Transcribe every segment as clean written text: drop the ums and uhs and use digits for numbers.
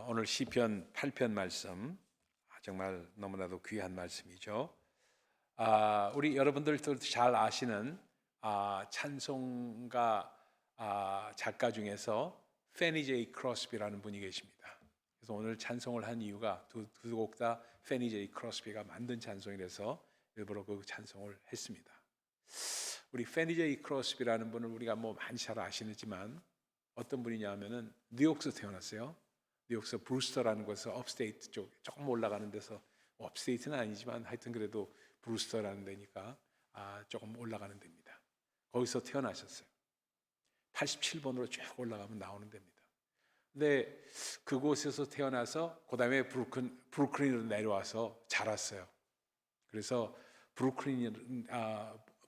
오늘 시편 8편 말씀 정말 너무나도 귀한 말씀이죠. 우리 여러분들도 잘 아시는 찬송가 작가 중에서 페니 제이 크로스비라는 분이 계십니다. 그래서 오늘 찬송을 한 이유가 두 곡 다 페니 제이 크로스비가 만든 찬송이라서 일부러 그 찬송을 했습니다. 우리 페니 제이 크로스비라는 분을 우리가 많이 잘 아시지만 어떤 분이냐면은 뉴욕에서 태어났어요. 뉴욕에서 브루스터라는 곳에서 업스테이트 쪽 조금 올라가는 데서, 업스테이트는 아니지만 하여튼 그래도 브루스터라는 데니까 조금 올라가는 데입니다. 거기서 태어나셨어요. 87번으로 쭉 올라가면 나오는 데입니다. 근데 그곳에서 태어나서 그 다음에 브루클린으로 내려와서 자랐어요. 그래서 브루클린,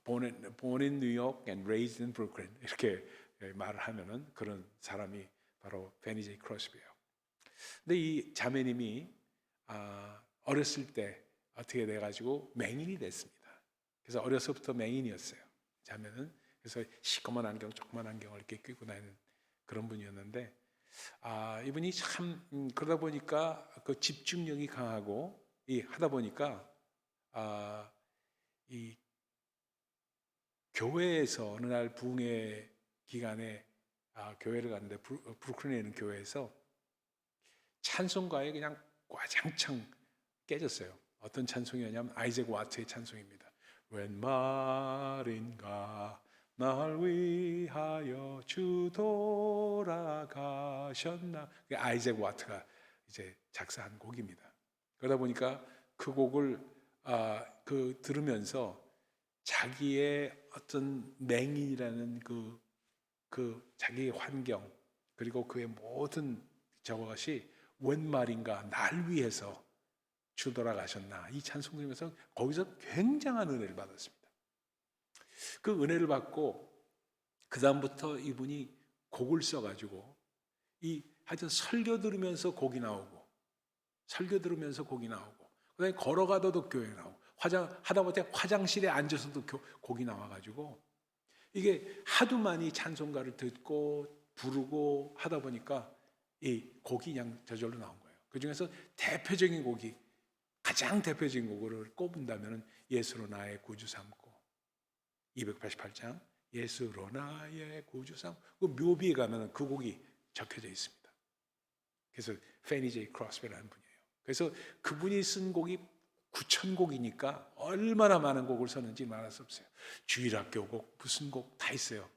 born in New York and raised in Brooklyn, 이렇게 말을 하면은 그런 사람이 바로 페니 제이 크로스비예요. 근데 이 자매님이 어렸을 때 어떻게 돼가지고 맹인이 됐습니다. 그래서 어려서부터 맹인이었어요, 자매는. 그래서 시커먼 안경, 조그만 안경을 이렇게 끼고 다니는 그런 분이었는데, 이분이 참 그러다 보니까 그 집중력이 강하고, 하다 보니까 이 교회에서 어느 날 부흥회 기간에 교회를 갔는데, 브루클린에 있는 교회에서 찬송가에 그냥 꽈장창 깨졌어요. 어떤 찬송이었냐면 아이잭 와트의 찬송입니다. 웬 말인가 날 위하여 주 돌아가셨나. 아이잭 와트가 이제 작사한 곡입니다. 그러다 보니까 그 곡을 들으면서 자기의 어떤 맹인이라는 그 자기의 환경, 그리고 그의 모든 저것이 웬 말인가 날 위해서 주 돌아가셨나, 이 찬송 들으면서 거기서 굉장한 은혜를 받았습니다. 그 은혜를 받고 그 다음부터 이분이 곡을 써가지고 하여튼 설교 들으면서 곡이 나오고, 설교 들으면서 곡이 나오고, 그다음에 걸어가다도 교회 나오고, 하다못해 화장실에 앉아서도 곡이 나와가지고, 이게 하도 많이 찬송가를 듣고 부르고 하다 보니까 이 곡이 그냥 저절로 나온 거예요. 그 중에서 대표적인 곡이, 가장 대표적인 곡을 꼽은다면 예수로 나의 구주 삼고, 288장 예수로 나의 구주 삼고, 그 묘비에 가면 그 곡이 적혀져 있습니다. 그래서 페니 제이 크로스비라는 분이에요. 그래서 그분이 쓴 곡이 9,000곡이니까 얼마나 많은 곡을 썼는지 말할 수 없어요. 주일학교 곡, 무슨 곡 다 있어요.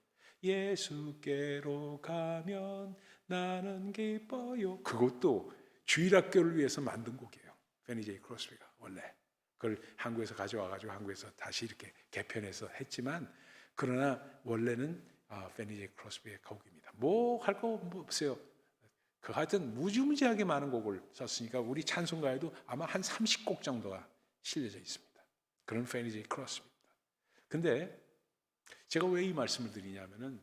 예수께로 가면 나는 기뻐요. 그것도 주일학교를 위해서 만든 곡이에요. 페니 제이 크로스비가 원래 그걸 한국에서 가져와가지고 한국에서 다시 이렇게 개편해서 했지만, 그러나 원래는 페니 제이 크로스비의 곡입니다. 할 거 없어요. 하여튼 무지무지하게 많은 곡을 썼으니까 우리 찬송가에도 아마 한 30곡 정도가 실려져 있습니다. 그런 페니 제이 크로스비입니다. 근데 제가 왜 이 말씀을 드리냐면은,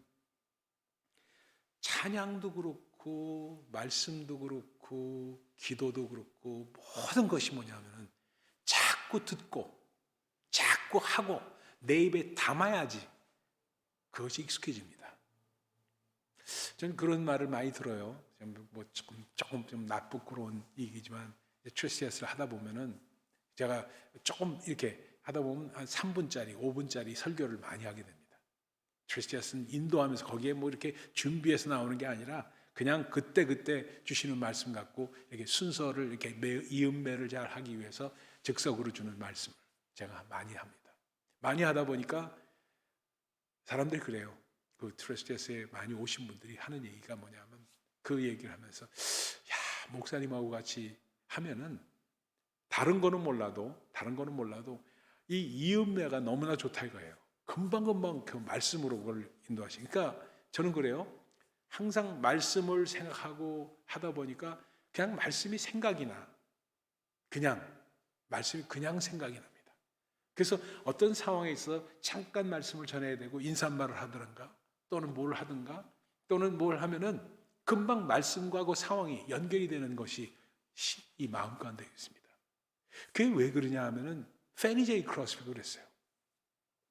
찬양도 그렇고 말씀도 그렇고 기도도 그렇고 모든 것이 뭐냐면은 자꾸 듣고 자꾸 하고 내 입에 담아야지 그것이 익숙해집니다. 저는 그런 말을 많이 들어요. 조금 좀 나쁘고로운 얘기지만, 트레스티아스를 하다 보면은, 제가 조금 이렇게 하다 보면 한 3분짜리, 5분짜리 설교를 많이 하게 됩니다. 트레스티아스는 인도하면서 거기에 이렇게 준비해서 나오는 게 아니라 그냥 그때 주시는 말씀 갖고 이렇게 순서를 이렇게 이음매를 잘 하기 위해서 즉석으로 주는 말씀을 제가 많이 합니다. 많이 하다 보니까 사람들이 그래요. 그 트레스티아스에 많이 오신 분들이 하는 얘기가 뭐냐면, 그 얘기를 하면서, 목사님하고 같이 하면은 다른 거는 몰라도 이 이음매가 너무나 좋다 이거예요. 금방금방 그 말씀으로 그걸 인도하시니까, 저는 그래요. 항상 말씀을 생각하고 하다 보니까 그냥 말씀이 생각이 나. 말씀이 그냥 생각이 납니다. 그래서 어떤 상황에 있어 잠깐 말씀을 전해야 되고 인사말을 하든가, 또는 뭘 하든가, 또는 뭘 하면은 금방 말씀과 그 상황이 연결이 되는 것이 이 마음 가운데 있습니다. 그게 왜 그러냐 하면은 페니 제이 크로스비가 그랬어요.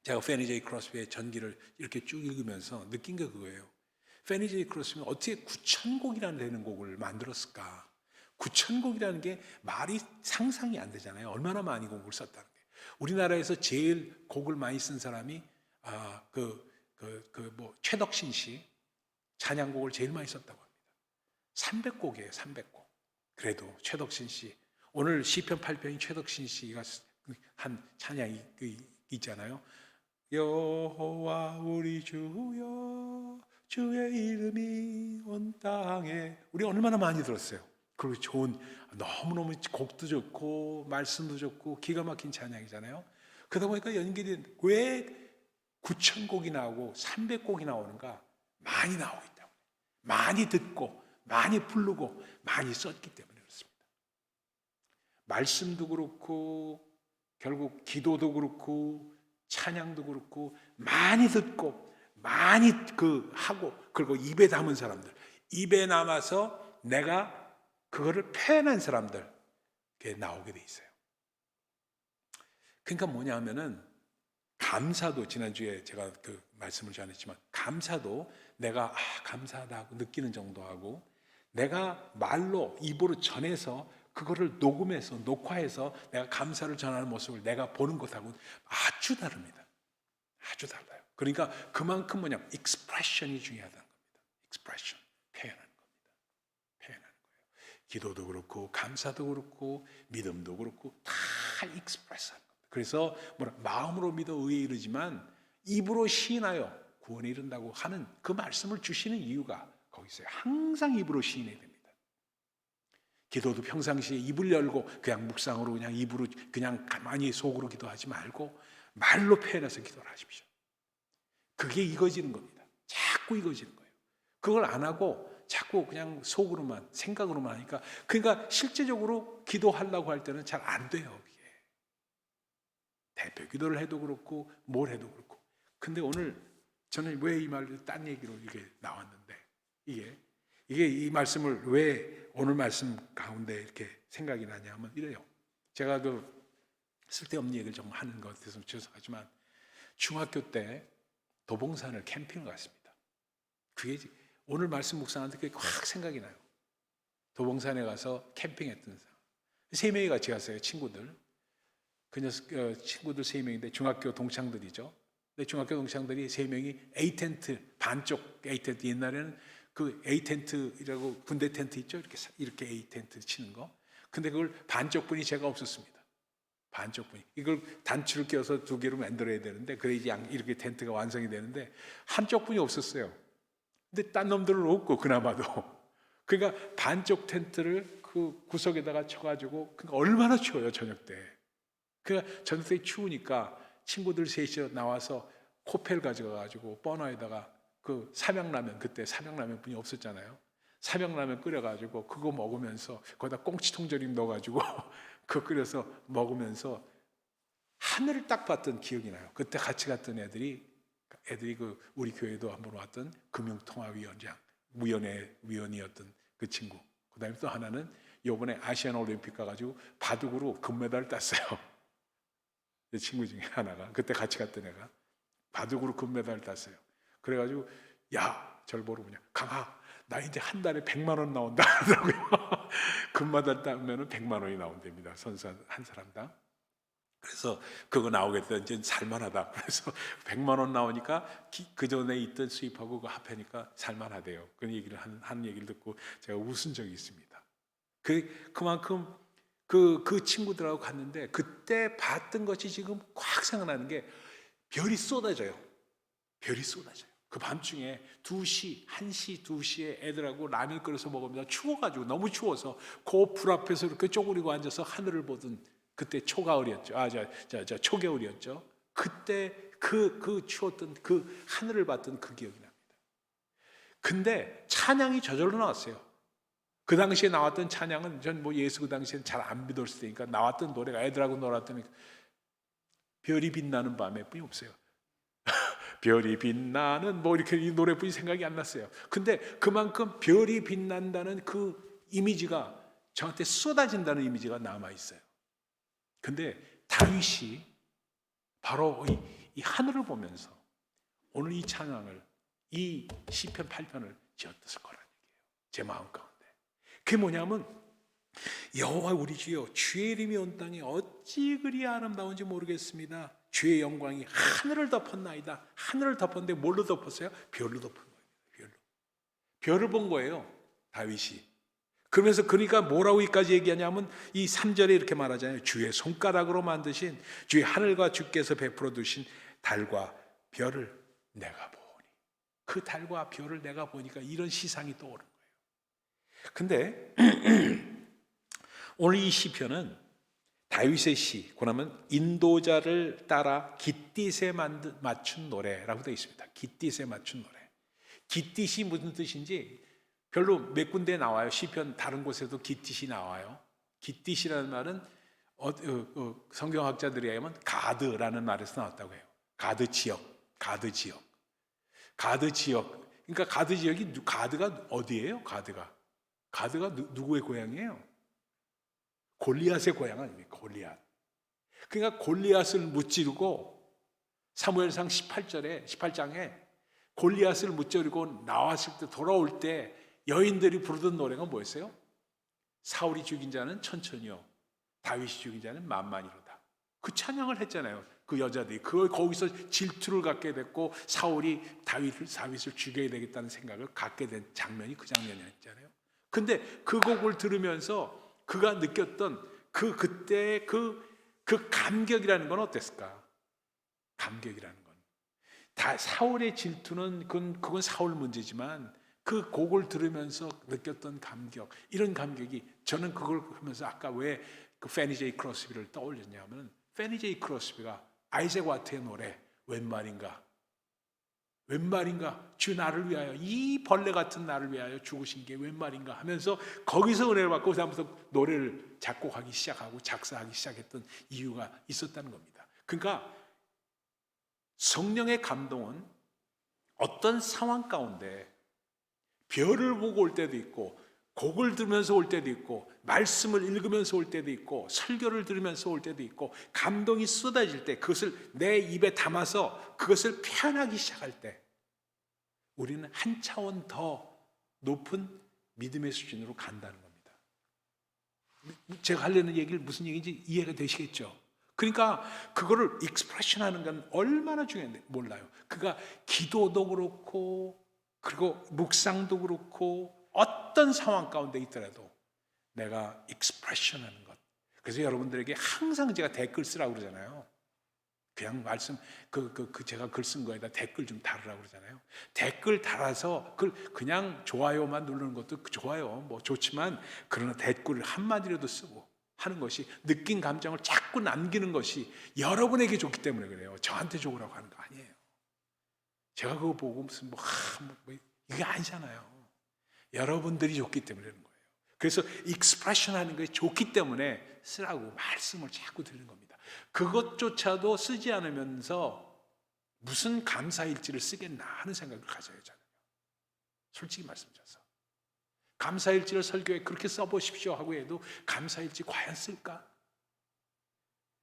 제가 페니 제이 크로스비의 전기를 이렇게 쭉 읽으면서 느낀 게 그거예요. 페니 제이 크로스비는 어떻게 9,000곡이라는 되는 곡을 만들었을까? 9,000곡이라는 게 말이 상상이 안 되잖아요. 얼마나 많이 곡을 썼다는 게. 우리나라에서 제일 곡을 많이 쓴 사람이 최덕신 씨 찬양곡을 제일 많이 썼다고 합니다. 300곡이에요, 300곡. 그래도 최덕신 씨, 오늘 시편 8편이 최덕신 씨가 한 찬양이 있잖아요. 여호와 우리 주여, 주의 이름이 온 땅에. 우리 얼마나 많이 들었어요. 그리고 좋은, 너무너무 곡도 좋고 말씀도 좋고 기가 막힌 찬양이잖아요. 그러다 보니까 연결이 왜 9,000곡이 나오고 300곡이 나오는가? 많이 나오고 있다고. 많이 듣고 많이 부르고 많이 썼기 때문에 그렇습니다. 말씀도 그렇고 결국 기도도 그렇고 찬양도 그렇고 많이 듣고 많이 하고, 그리고 입에 담은 사람들, 입에 남아서 내가 그거를 표현한 사람들, 그게 나오게 돼 있어요. 그러니까 뭐냐 하면은, 감사도, 지난주에 제가 그 말씀을 전했지만, 감사도 내가 감사하다고 느끼는 정도 하고, 내가 말로 입으로 전해서 그거를 녹음해서 녹화해서 내가 감사를 전하는 모습을 내가 보는 것하고는 아주 다릅니다. 아주 달라요. 그러니까 그만큼 뭐냐, 익스프레션이 중요하다는 겁니다. 익스프레션, 표현하는 겁니다. 표현하는 거예요. 기도도 그렇고 감사도 그렇고 믿음도 그렇고 다 익스프레스하는 겁니다. 그래서 마음으로 믿어 의에 이르지만 입으로 시인하여 구원에 이른다고 하는 그 말씀을 주시는 이유가 거기 있어요. 항상 입으로 시인해야 됩니다. 기도도 평상시에 입을 열고 그냥 묵상으로 그냥 입으로 그냥 가만히 속으로 기도하지 말고 말로 표현해서 기도를 하십시오. 그게 익어지는 겁니다. 자꾸 익어지는 거예요. 그걸 안 하고 자꾸 그냥 속으로만 생각으로만 하니까, 그러니까 실제적으로 기도하려고 할 때는 잘 안 돼요. 그게. 대표 기도를 해도 그렇고 뭘 해도 그렇고. 근데 오늘 저는 왜 이 말을 딴 얘기로 이게 나왔는데, 이게 이 말씀을 왜 오늘 말씀 가운데 이렇게 생각이 나냐 하면 이래요. 제가 쓸데없는 얘기를 좀 하는 것 같아서 죄송하지만, 중학교 때 도봉산을 캠핑을 갔습니다. 그게 오늘 말씀 묵상하는데 그게 확 생각이 나요. 도봉산에 가서 캠핑했던 사람 3명이 같이 갔어요. 친구들. 친구들 3명인데 중학교 동창들이죠. 근데 중학교 동창들이 3명이 A텐트, 반쪽 A텐트, 옛날에는 그 A텐트라고 군대 텐트 있죠? 이렇게 A텐트 치는 거. 근데 그걸 반쪽 분이 제가 없었습니다. 반쪽 분이. 이걸 단추를 껴서 2개로 만들어야 되는데, 그래야지 이렇게 텐트가 완성이 되는데, 한쪽 분이 없었어요. 근데 딴 놈들은 없고, 그나마도. 그러니까 반쪽 텐트를 그 구석에다가 쳐가지고, 그러니까 얼마나 추워요, 저녁 때. 그러니까 저녁 때 추우니까 친구들 셋이 나와서 코펠 가져가가지고 버너에다가 그 삼양라면, 그때 삼양라면 분이 없었잖아요. 삼양라면 끓여가지고 그거 먹으면서 거기다 꽁치통조림 넣어가지고 그거 끓여서 먹으면서 하늘을 딱 봤던 기억이 나요. 그때 같이 갔던 애들이 우리 교회도 한번 왔던 위원이었던 그 친구. 그 다음에 또 하나는 이번에 아시안 올림픽 가가지고 바둑으로 금메달을 땄어요. 내 친구 중에 하나가, 그때 같이 갔던 애가 바둑으로 금메달을 땄어요. 그래가지고 저를 보러 그냥, 강아, 나 이제 한 달에 100만 원 나온다 하더라고요. 금메달 따면은 100만 원이 나온답니다. 선수 한 사람당. 그래서 그거 나오겠다, 이제 살만하다. 그래서 100만 원 나오니까 그 전에 있던 수입하고 그거 합하니까 살만하대요. 그런 얘기를 하는 얘기를 듣고 제가 웃은 적이 있습니다. 그만큼 그 친구들하고 갔는데, 그때 봤던 것이 지금 확 생각나는 게, 별이 쏟아져요. 별이 쏟아져요. 그 밤중에 2시, 1시, 2시에 애들하고 라면 끓여서 먹으면서 추워가지고, 너무 추워서 그 불 앞에서 이렇게 쪼그리고 앉아서 하늘을 보던, 그때 초가을이었죠. 초겨울이었죠. 그때 그 추웠던 그 하늘을 봤던 그 기억이 납니다. 근데 찬양이 저절로 나왔어요. 그 당시에 나왔던 찬양은, 전 예수 그 당시에는 잘 안 믿었을 때니까 나왔던 노래가, 애들하고 놀았더니 별이 빛나는 밤에 뿐이 없어요. 별이 빛나는 이렇게 이 노래뿐이 생각이 안 났어요. 근데 그만큼 별이 빛난다는 그 이미지가 저한테 쏟아진다는 이미지가 남아 있어요. 근데 다윗이 바로 이 하늘을 보면서 오늘 이 찬양을, 이 시편 8편을 지었을 거라는 얘기예요. 제 마음 가운데. 그게 뭐냐면 여호와 우리 주여 주의 이름이 온 땅에 어찌 그리 아름다운지 모르겠습니다. 주의 영광이 하늘을 덮었나이다. 하늘을 덮었는데 뭘로 덮었어요? 별로 덮은 거예요. 별을 본 거예요, 다윗이. 그러면서 그러니까 뭐라고 여기까지 얘기하냐면 이 3절에 이렇게 말하잖아요. 주의 손가락으로 만드신 주의 하늘과 주께서 베풀어 두신 달과 별을 내가 보니. 그 달과 별을 내가 보니까 이런 시상이 떠오른 거예요. 근데 오늘 이 시편은 다윗의 시, 그러면 인도자를 따라 깃딧에 맞춘 노래라고 되어 있습니다. 깃딧에 맞춘 노래. 깃딧이 무슨 뜻인지 별로 몇 군데 나와요. 시편 다른 곳에도 깃딧이 나와요. 깃딧이라는 말은 성경학자들에 의하면 가드라는 말에서 나왔다고 해요. 가드 지역. 그러니까 가드 지역이 가드가 어디예요? 가드가 누구의 고향이에요? 골리앗의 고향 아닙니까? 골리앗. 그러니까 골리앗을 무찌르고 사무엘상 18장에 골리앗을 무찌르고 나왔을 때 돌아올 때 여인들이 부르던 노래가 뭐였어요? 사울이 죽인 자는 천천히요, 다윗이 죽인 자는 만만이로다. 그 찬양을 했잖아요. 그 여자들이 그걸 거기서 질투를 갖게 됐고 사울이 다윗을 죽여야 되겠다는 생각을 갖게 된 장면이 그 장면이었잖아요. 근데 그 곡을 들으면서 그가 느꼈던 그때의 그 감격이라는 건 어땠을까? 감격이라는 건 다 사울의 질투는 그건 사울 문제지만 그 곡을 들으면서 느꼈던 감격, 이런 감격이, 저는 그걸 하면서 아까 왜 그 페니 제이 크로스비를 떠올렸냐면, 페니 제이 크로스비가 아이잭 와트의 노래 웬 말인가 주 나를 위하여, 이 벌레 같은 나를 위하여 죽으신 게 웬 말인가 하면서 거기서 은혜를 받고 그다음부터 노래를 작곡하기 시작하고 작사하기 시작했던 이유가 있었다는 겁니다. 그러니까 성령의 감동은 어떤 상황 가운데 별을 보고 올 때도 있고, 곡을 들으면서 올 때도 있고, 말씀을 읽으면서 올 때도 있고, 설교를 들으면서 올 때도 있고, 감동이 쏟아질 때 그것을 내 입에 담아서 그것을 표현하기 시작할 때 우리는 한 차원 더 높은 믿음의 수준으로 간다는 겁니다. 제가 하려는 얘기를 무슨 얘기인지 이해가 되시겠죠? 그러니까 그거를 익스프레션 하는 건 얼마나 중요한데 몰라요. 그가 기도도 그렇고 그리고 묵상도 그렇고 어떤 상황 가운데 있더라도 내가 익스프레션 하는 것. 그래서 여러분들에게 항상 제가 댓글 쓰라고 그러잖아요. 그냥 말씀 제가 글 쓴 거에다 댓글 좀 달으라고 그러잖아요. 댓글 달아서 그냥 좋아요만 누르는 것도 좋아요, 뭐 좋지만, 그러나 댓글을 한마디라도 쓰고 하는 것이, 느낀 감정을 자꾸 남기는 것이 여러분에게 좋기 때문에 그래요. 저한테 좋으라고 하는 거 아니에요. 제가 그거 보고 무슨 이게 아니잖아요. 여러분들이 좋기 때문에 그런 거예요. 그래서 익스프레션 하는 것이 좋기 때문에 쓰라고 말씀을 자꾸 드리는 겁니다. 그것조차도 쓰지 않으면서 무슨 감사일지를 쓰겠나 하는 생각을 가져요, 저는. 솔직히 말씀드려서. 감사일지를 설교에 그렇게 써보십시오 하고 해도 감사일지 과연 쓸까?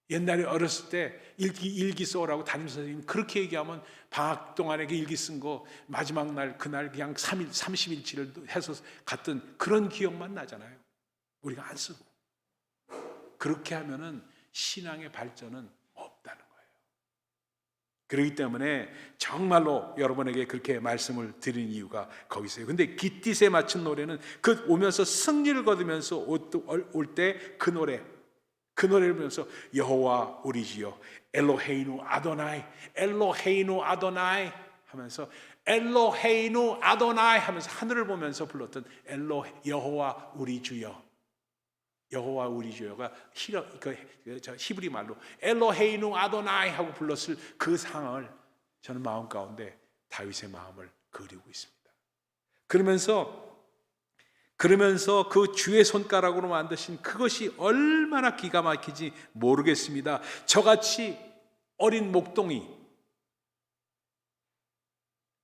옛날에 어렸을 때 일기 써오라고 담임선생님 그렇게 얘기하면 방학 동안에 일기 쓴 거 마지막 날 그날 그냥 30일치를 해서 갔던 그런 기억만 나잖아요. 우리가 안 쓰고. 그렇게 하면은 신앙의 발전은 없다는 거예요. 그렇기 때문에 정말로 여러분에게 그렇게 말씀을 드린 이유가 거기서요. 근데 깃딧에 맞춘 노래는 그 오면서 승리를 거두면서 올 때 그 노래를 부르면서 여호와 우리 주여 엘로헤이누 아도나이 엘로헤이누 아도나이 하면서 엘로헤이누 아도나이 하면서 하늘을 보면서 불렀던 여호와 우리 주여, 여호와 우리 주여가 히브리 말로 엘로헤이누 아도나이 하고 불렀을 그 상을 저는 마음 가운데 다윗의 마음을 그리고 있습니다. 그러면서 그 주의 손가락으로 만드신 그것이 얼마나 기가 막히지 모르겠습니다. 저같이 어린 목동이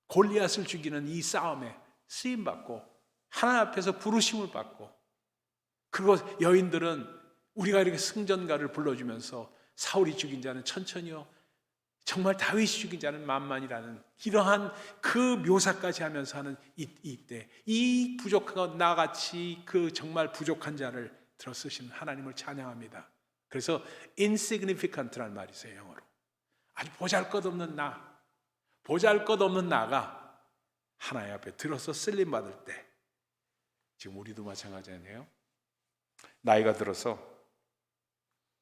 골리앗을 죽이는 이 싸움에 쓰임받고 하나님 앞에서 부르심을 받고, 그리고 여인들은 우리가 이렇게 승전가를 불러주면서 사울이 죽인 자는 천천히요, 정말 다윗이 죽인 자는 만만이라는 이러한 그 묘사까지 하면서 하는 이때 이 부족한 나같이 그 정말 부족한 자를 들어 쓰시는 하나님을 찬양합니다. 그래서 insignificant라는 말이 있어요, 영어로. 아주 보잘것없는 나, 보잘것없는 나가 하나님 앞에 들어서 쓰림 받을 때, 지금 우리도 마찬가지네요. 나이가 들어서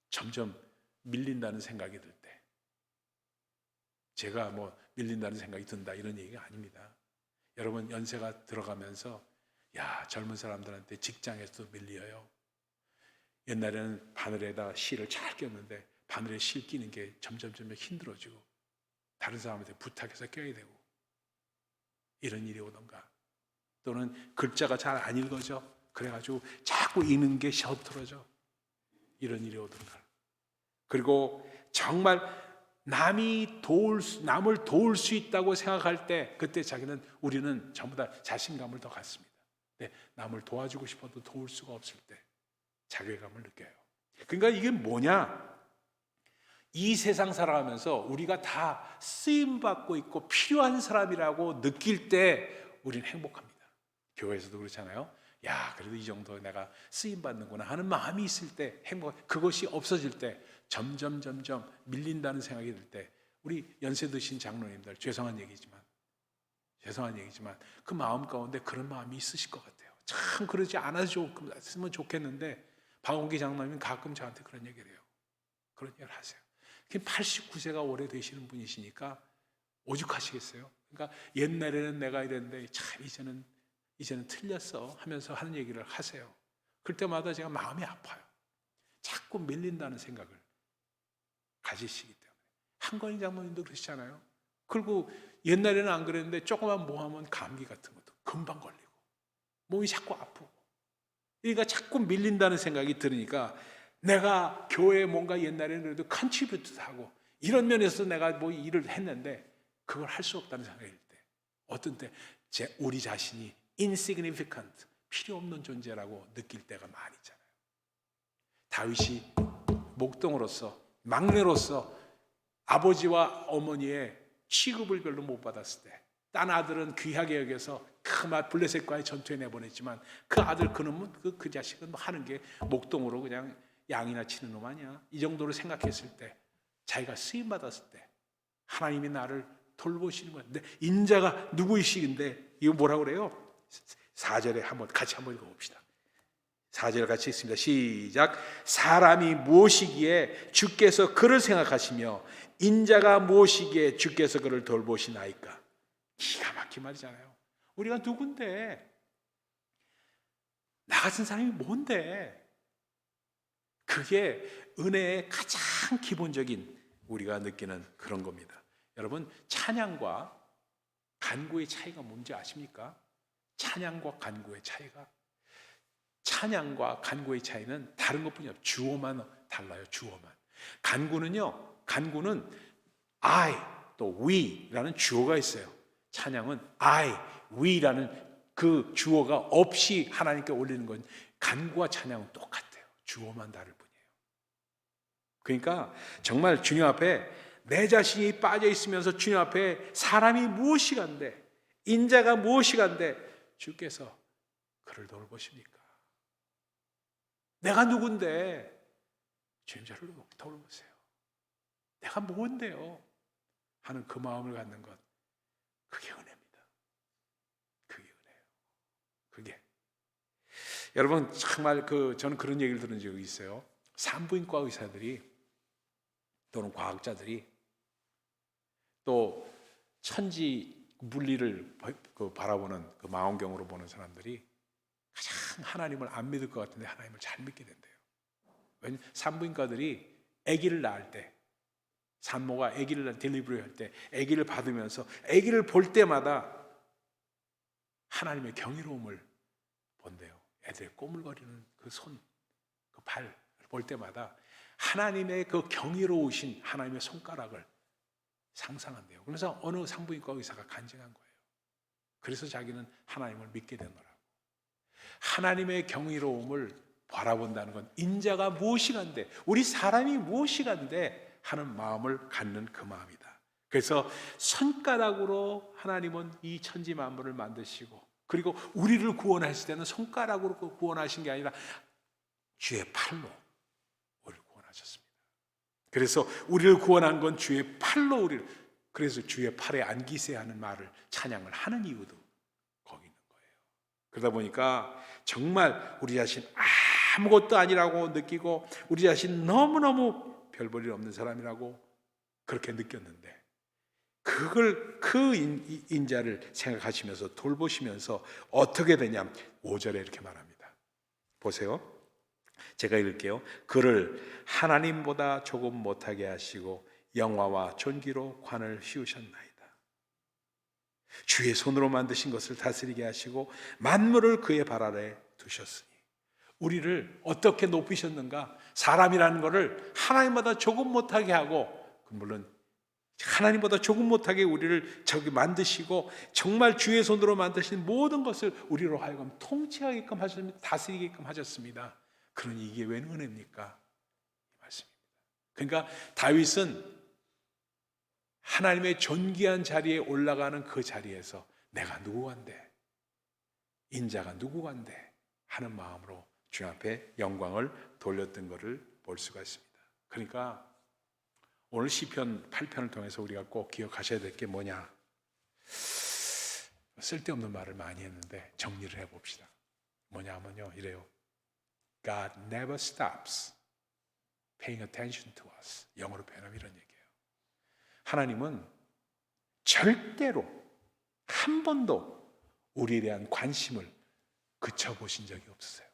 점점 밀린다는 생각이 들 때, 제가 뭐 밀린다는 생각이 든다 이런 얘기가 아닙니다. 여러분 연세가 들어가면서 야, 젊은 사람들한테 직장에서도 밀려요. 옛날에는 바늘에다 실을 잘 꼈는데 바늘에 실 끼는 게 점점 힘들어지고 다른 사람한테 부탁해서 껴야 되고 이런 일이 오던가, 또는 글자가 잘 안 읽어져 그래가지고 자꾸 읽는 게 셔틀어져 이런 일이 오던가, 그리고 정말 남을 도울 수 있다고 생각할 때 그때 우리는 전부 다 자신감을 더 갖습니다. 근데 남을 도와주고 싶어도 도울 수가 없을 때 자괴감을 느껴요. 그러니까 이게 뭐냐? 이 세상 살아가면서 우리가 다 쓰임받고 있고 필요한 사람이라고 느낄 때 우리는 행복합니다. 교회에서도 그렇잖아요. 야, 그래도 이 정도 내가 쓰임받는구나 하는 마음이 있을 때 행복. 그것이 없어질 때 점점 밀린다는 생각이 들 때 우리 연세 드신 장로님들 죄송한 얘기지만 그 마음 가운데 그런 마음이 있으실 것 같아요. 참 그러지 않았으면 좋겠는데 박원기 장로님은 가끔 저한테 그런 얘기를 해요. 그런 얘기를 하세요. 89세가 오래 되시는 분이시니까 오죽하시겠어요. 그러니까 옛날에는 내가 이랬는데 참 이제는 틀렸어 하면서 하는 얘기를 하세요. 그럴 때마다 제가 마음이 아파요. 자꾸 밀린다는 생각을 가지시기 때문에. 한건희 장모님도 그러시잖아요. 그리고 옛날에는 안 그랬는데 조그만 모하면 감기 같은 것도 금방 걸리고 몸이 자꾸 아프고, 그러니까 자꾸 밀린다는 생각이 들으니까 내가 교회에 뭔가 옛날에는 그래도 컨트리뷰트도 하고 이런 면에서 내가 뭐 일을 했는데 그걸 할 수 없다는 생각이 들 때, 어떤 때 우리 자신이 insignificant, 필요 없는 존재라고 느낄 때가 많이 있잖아요. 다윗이 목동으로서 막내로서 아버지와 어머니의 취급을 별로 못 받았을 때, 딴 아들은 귀하게 여겨서 블레셋과의 전투에 내보냈지만 그 아들 그놈은 그 자식은 하는 게 목동으로 그냥 양이나 치는 놈 아니야, 이 정도로 생각했을 때, 자기가 쓰임 받았을 때 하나님이 나를 돌보시는 거야. 근데 인자가 누구이시긴데 이거 뭐라고 그래요? 4절에 같이 한번 읽어봅시다. 4절 같이 읽습니다. 시작. 사람이 무엇이기에 주께서 그를 생각하시며 인자가 무엇이기에 주께서 그를 돌보시나이까. 기가 막힌 말이잖아요. 우리가 누군데, 나 같은 사람이 뭔데. 그게 은혜의 가장 기본적인 우리가 느끼는 그런 겁니다. 여러분, 찬양과 간구의 차이가 뭔지 아십니까? 찬양과 간구의 차이가, 찬양과 간구의 차이는 다른 것뿐이 없어요. 주어만 달라요. 주어만. 간구는 I 또 we라는 주어가 있어요. 찬양은 I, we라는 그 주어가 없이 하나님께 올리는 건 간구와 찬양은 똑같아요. 주어만 다를 뿐이에요. 그러니까 정말 주님 앞에 내 자신이 빠져 있으면서 주님 앞에 사람이 무엇이 간데, 인자가 무엇이 간데 주께서 그를 돌보십니까? 내가 누군데 주님 저를 돌보세요. 내가 뭔데요? 하는 그 마음을 갖는 것, 그게 은혜입니다. 그게 은혜예요. 그게. 여러분 정말 저는 그런 얘기를 들은 적이 있어요. 산부인과 의사들이 또는 과학자들이 또 천지 물리를 바라보는 그 망원경으로 보는 사람들이 가장 하나님을 안 믿을 것 같은데 하나님을 잘 믿게 된대요. 왜냐하면 산부인과들이 아기를 낳을 때, 산모가 아기를 딜리버리 할 때 아기를 받으면서 아기를 볼 때마다 하나님의 경이로움을 본대요. 애들의 꼬물거리는 그 손, 그 발을 볼 때마다 하나님의 그 경이로우신 하나님의 손가락을 상상한대요. 그래서 어느 산부인과 의사가 간증한 거예요. 그래서 자기는 하나님을 믿게 된 거라고. 하나님의 경이로움을 바라본다는 건 인자가 무엇이 간데, 우리 사람이 무엇이 간데 하는 마음을 갖는 그 마음이다. 그래서 손가락으로 하나님은 이 천지 만물을 만드시고, 그리고 우리를 구원하실 때는 손가락으로 구원하신 게 아니라 주의 팔로 우리를 구원하셨습니다. 그래서 우리를 구원한 건 주의 팔로 우리를, 그래서 주의 팔에 안기세 하는 말을 찬양을 하는 이유도 거기 있는 거예요. 그러다 보니까 정말 우리 자신 아무것도 아니라고 느끼고, 우리 자신 너무너무 별 볼 일 없는 사람이라고 그렇게 느꼈는데, 그걸 그 인자를 생각하시면서 돌보시면서 어떻게 되냐, 5절에 이렇게 말합니다. 보세요. 제가 읽을게요. 그를 하나님보다 조금 못하게 하시고 영화와 존귀로 관을 씌우셨나이다. 주의 손으로 만드신 것을 다스리게 하시고 만물을 그의 발 아래 두셨으니. 우리를 어떻게 높이셨는가? 사람이라는 것을 하나님보다 조금 못하게 하고, 물론 하나님보다 조금 못하게 우리를 저기 만드시고, 정말 주의 손으로 만드신 모든 것을 우리로 하여금 통치하게끔 하셨습니다. 다스리게끔 하셨습니다. 그러니 이게 웬 은혜입니까? 이 말씀입니다. 그러니까 다윗은 하나님의 존귀한 자리에 올라가는 그 자리에서 내가 누구간데, 인자가 누구간데 하는 마음으로 주 앞에 영광을 돌렸던 것을 볼 수가 있습니다. 그러니까 오늘 시편 8편을 통해서 우리가 꼭 기억하셔야 될 게 뭐냐? 쓸데없는 말을 많이 했는데 정리를 해봅시다. 뭐냐면요, 이래요. God never stops paying attention to us. 영어로 표현하면 이런 얘기예요. 하나님은 절대로 한 번도 우리에 대한 관심을 그쳐보신 적이 없으세요.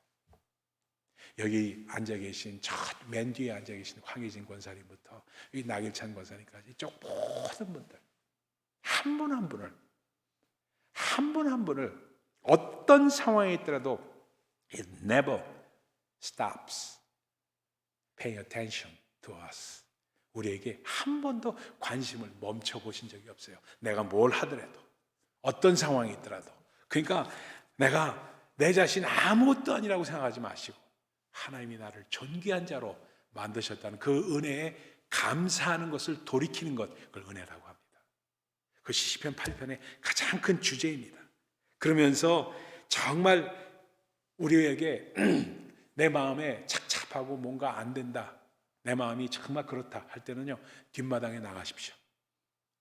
여기 앉아 계신, 저 맨 뒤에 앉아 계신 황혜진 권사님부터 이 나길찬 권사님까지 이쪽 모든 분들, 한 분 한 분을, 한 분 한 분을 어떤 상황에 있더라도 it never stops paying attention to us. 우리에게 한 번도 관심을 멈춰보신 적이 없어요. 내가 뭘 하더라도, 어떤 상황이 있더라도. 그러니까 내가 내 자신 아무것도 아니라고 생각하지 마시고, 하나님이 나를 존귀한 자로 만드셨다는 그 은혜에 감사하는 것을 돌이키는 것, 그걸 은혜라고 합니다. 그것이 시편 8편의 가장 큰 주제입니다. 그러면서 정말 우리에게 내 마음에 착잡하고 뭔가 안 된다, 내 마음이 정말 그렇다 할 때는요, 뒷마당에 나가십시오.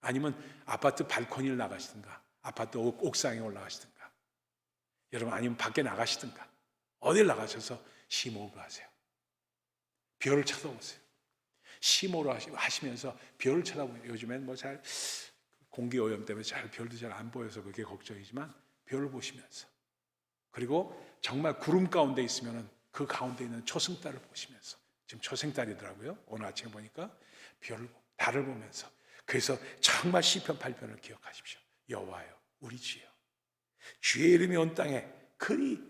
아니면 아파트 발코니를 나가시든가, 아파트 옥상에 올라가시든가, 여러분 아니면 밖에 나가시든가, 어딜 나가셔서 심호흡을 하세요. 별을 쳐다보세요. 심호흡을 하시면서 별을 쳐다보면, 요즘엔 뭐 잘 공기 오염 때문에 별도 잘 안 보여서 그게 걱정이지만, 별을 보시면서, 그리고 정말 구름 가운데 있으면 그 가운데 있는 초승달을 보시면서, 지금 초승달이더라고요. 오늘 아침에 보니까 달을 보면서, 그래서 정말 시편 8편을 기억하십시오. 여호와여 우리 주여, 주의 이름이 온 땅에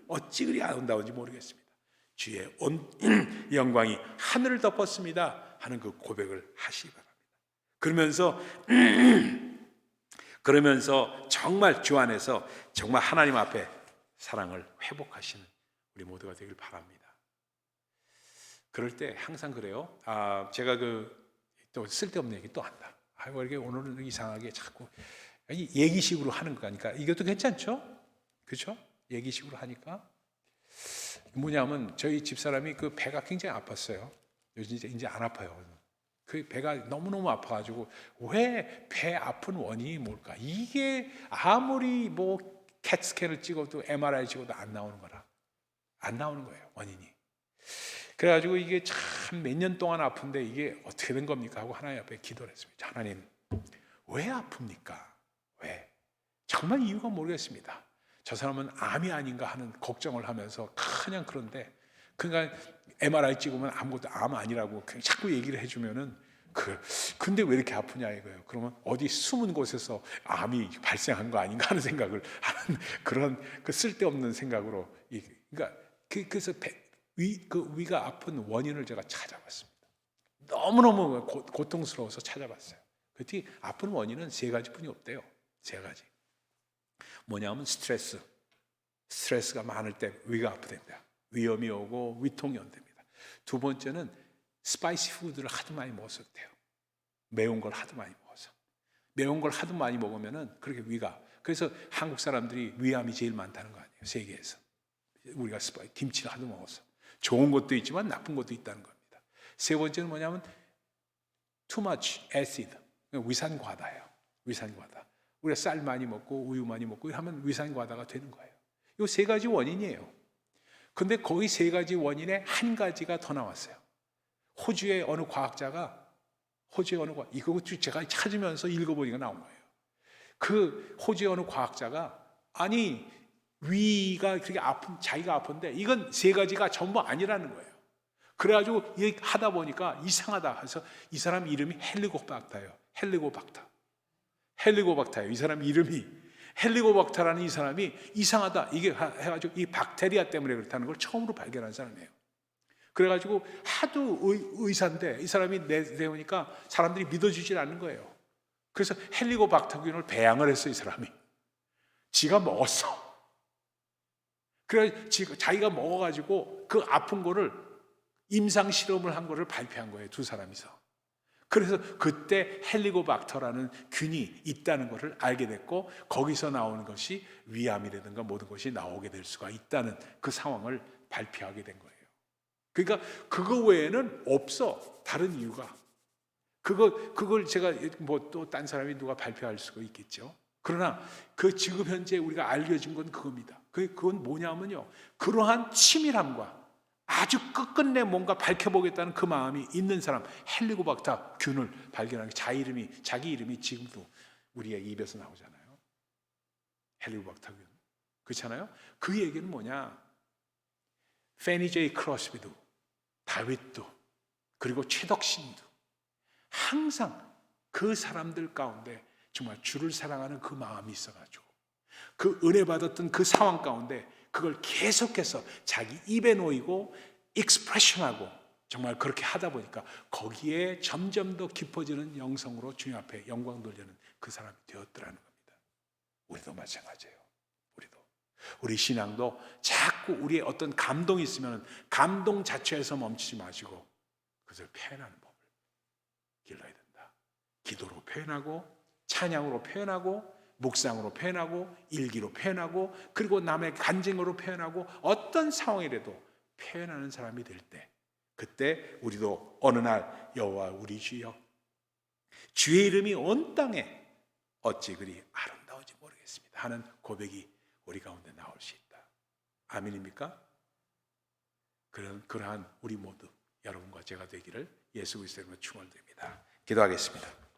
어찌 그리 아름다운지 모르겠습니다. 주의 온 영광이 하늘을 덮었습니다 하는 그 고백을 하시기 바랍니다. 그러면서 정말 주 안에서 정말 하나님 앞에 사랑을 회복하시는 우리 모두가 되길 바랍니다. 그럴 때 항상 그래요. 제가 또 쓸데없는 얘기 또 한다. 왜 이렇게 오늘은 이상하게 자꾸 얘기식으로 하는 거니까 이것도 괜찮죠? 그렇죠? 얘기식으로 하니까 뭐냐면 저희 집사람이 그 배가 굉장히 아팠어요. 요즘 이제 안 아파요. 그 배가 너무너무 아파가지고, 왜 배 아픈 원인이 뭘까? 이게 아무리 뭐 캣스캔을 찍어도 MRI 찍어도 안 나오는 거예요, 원인이. 그래가지고 이게 참 몇 년 동안 아픈데 이게 어떻게 된 겁니까? 하고 하나님 앞에 기도를 했습니다. 하나님, 왜 아픕니까? 왜? 정말 이유가 모르겠습니다. 저 사람은 암이 아닌가 하는 걱정을 하면서 그냥, 그런데 그러니까 MRI 찍으면 아무것도 암 아니라고 그냥 자꾸 얘기를 해주면은 근데 왜 이렇게 아프냐 이거예요. 그러면 어디 숨은 곳에서 암이 발생한 거 아닌가 하는 생각을 하는 그런 쓸데없는 생각으로, 그러니까 그래서 위가 아픈 원인을 제가 찾아봤습니다. 너무너무 고통스러워서 찾아봤어요. 그랬더니 아픈 원인은 3가지뿐이 없대요. 3가지. 뭐냐면 스트레스가 많을 때 위가 아프답니다. 위염이 오고 위통이 온답니다. 2번째는 스파이시 푸드를 하도 많이 먹었대요. 매운 걸 하도 많이 먹어서. 매운 걸 하도 많이 먹으면은 그렇게 위가. 그래서 한국 사람들이 위암이 제일 많다는 거 아니에요, 세계에서. 우리가 김치를 하도 먹어서. 좋은 것도 있지만 나쁜 것도 있다는 겁니다. 세 번째는 뭐냐면 too much acid, 위산과다예요. 위산과다. 우리가 쌀 많이 먹고 우유 많이 먹고 하면 위산과다가 되는 거예요. 이 세 가지 원인이에요. 근데 거기 세 가지 원인에 한 가지가 더 나왔어요. 호주의 어느 과학자가 이거 제가 찾으면서 읽어보니까 나온 거예요. 그 호주의 어느 과학자가 아니 위가 그렇게 자기가 아픈데 이건 세 가지가 전부 아니라는 거예요. 그래가지고 하다 보니까 이상하다 해서 이 사람 이름이 헬리코박터예요. 헬리코박터예요. 이 사람 이름이 헬리코박터라는 이 사람이 이상하다 이게 해가지고 이 박테리아 때문에 그렇다는 걸 처음으로 발견한 사람이에요. 그래가지고 하도 의사인데 이 사람이 내보니까 사람들이 믿어주질 않는 거예요. 그래서 헬리코박터균을 배양을 했어, 이 사람이. 지가 먹었어. 그래 자기가 먹어가지고 그 아픈 거를 임상 실험을 한 거를 발표한 거예요, 두 사람이서. 그래서 그때 헬리코박터라는 균이 있다는 것을 알게 됐고 거기서 나오는 것이 위암이라든가 모든 것이 나오게 될 수가 있다는 그 상황을 발표하게 된 거예요. 그러니까 그거 외에는 없어, 다른 이유가. 그걸 제가 뭐 또 딴 사람이 누가 발표할 수가 있겠죠. 그러나 그 지금 현재 우리가 알려진 건 그겁니다. 그건 뭐냐면요, 그러한 치밀함과 아주 끝끝내 뭔가 밝혀보겠다는 그 마음이 있는 사람, 헬리코박터 균을 발견한 게 자기 이름이 지금도 우리의 입에서 나오잖아요. 헬리코박터 균. 그렇잖아요. 그 얘기는 뭐냐, 페니 제이 크로스비도, 다윗도, 그리고 최덕신도 항상 그 사람들 가운데 정말 주를 사랑하는 그 마음이 있어가지고 그 은혜 받았던 그 상황 가운데 그걸 계속해서 자기 입에 놓이고 익스프레션하고 정말 그렇게 하다 보니까 거기에 점점 더 깊어지는 영성으로 주님 앞에 영광 돌리는 그 사람이 되었더라는 겁니다. 우리도 마찬가지예요. 우리 신앙도 자꾸 우리의 어떤 감동이 있으면 감동 자체에서 멈추지 마시고 그것을 표현하는 법을 길러야 된다. 기도로 표현하고 찬양으로 표현하고 묵상으로 표현하고 일기로 표현하고 그리고 남의 간증으로 표현하고 어떤 상황이라도 표현하는 사람이 될 때 그때 우리도 어느 날 여호와 우리 주여 주의 이름이 온 땅에 어찌 그리 아름다운지 모르겠습니다 하는 고백이 우리 가운데 나올 수 있다. 아멘입니까? 그러한 우리 모두 여러분과 제가 되기를 예수 그리스도의 이름으로 축원드립니다. 기도하겠습니다.